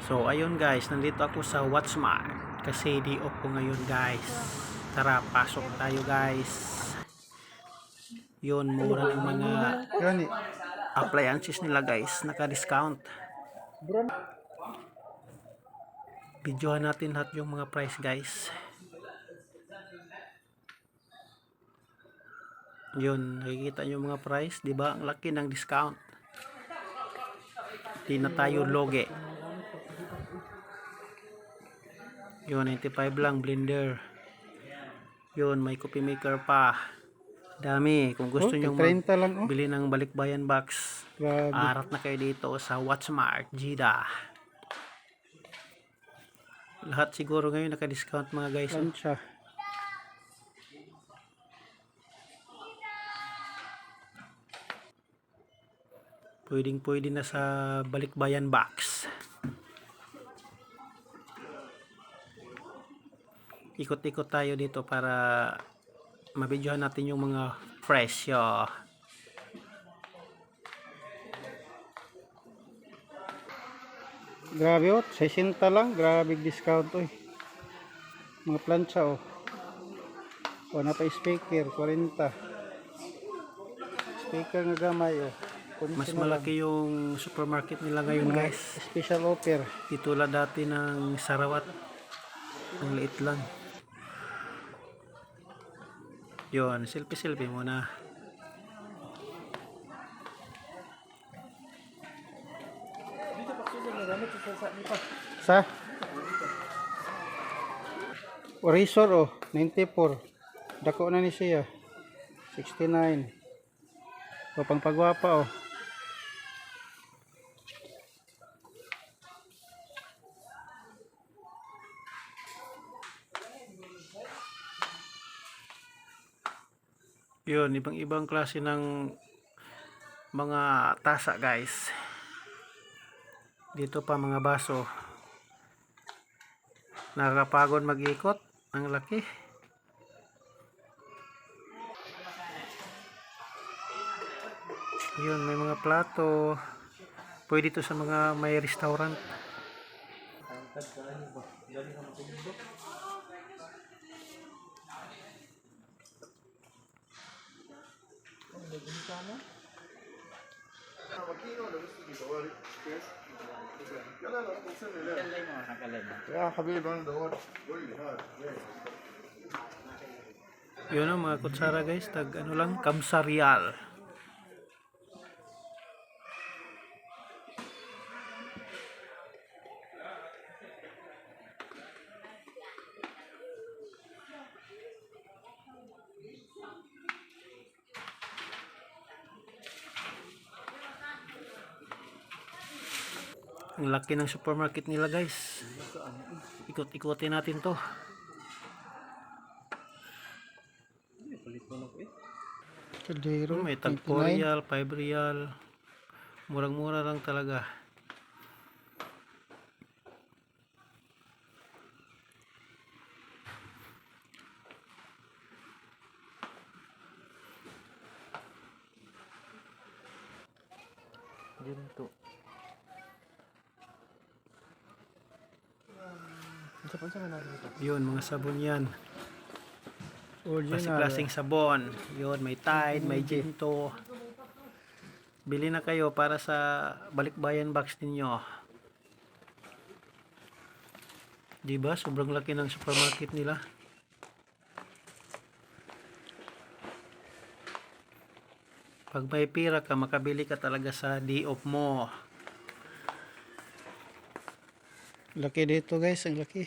So ayun guys, nandito ako sa Watchmart kasi di off ko ngayon guys. Tara, pasok tayo guys. Yun, mura ng mga appliances nila guys, naka-discount. Videohan natin lahat yung mga price guys. Yun, nakikita nyo mga price, di ba? Ang laki ng discount. Di na tayo loge. Yun, 95 lang blender. Yun, may coffee maker pa. Dami. Kung gusto nyo bili ng balikbayan box, arat na kayo dito sa Watchmart, Jeddah. Lahat siguro ngayon naka-discount mga guys. Pwede na sa balikbayan box. Ikot-ikot tayo dito para mabidyohan natin yung mga presyo. Grabe oh, 60 lang, grabe discount oh. Mga plancha oh. Wala pa speaker, 40. Speaker nga gamay oh. Mas malaki yung supermarket nila ngayon guys. Special offer. Di tulad dati ng Sarawat. Ang liit lang. Yun, selfie muna. Sa Razor oh, 94. Dako na ni siya. 69. Papang pagwapa oh. Yun, ibang klase ng mga tasa guys. Dito pa mga baso. Nakakapagod mag-ikot. Ang laki. Yun, may mga plato. Pwede to sa mga may restaurant. Yun ang mga kutsara guys, tag ano lang, kamsarial. Ang laki ng supermarket nila guys. Ikot-ikotin natin to. May tag 4 real, 5 real. Murang-mura lang talaga. Ginto. Yun, mga sabon yan. Klaseng sabon. Yun, may Tide, may Ginto. Bili na kayo para sa balikbayan box ninyo. Diba? Sobrang laki ng supermarket nila. Pag may pira ka, makabili ka talaga sa D-off mo. Laki dito guys, ang laki.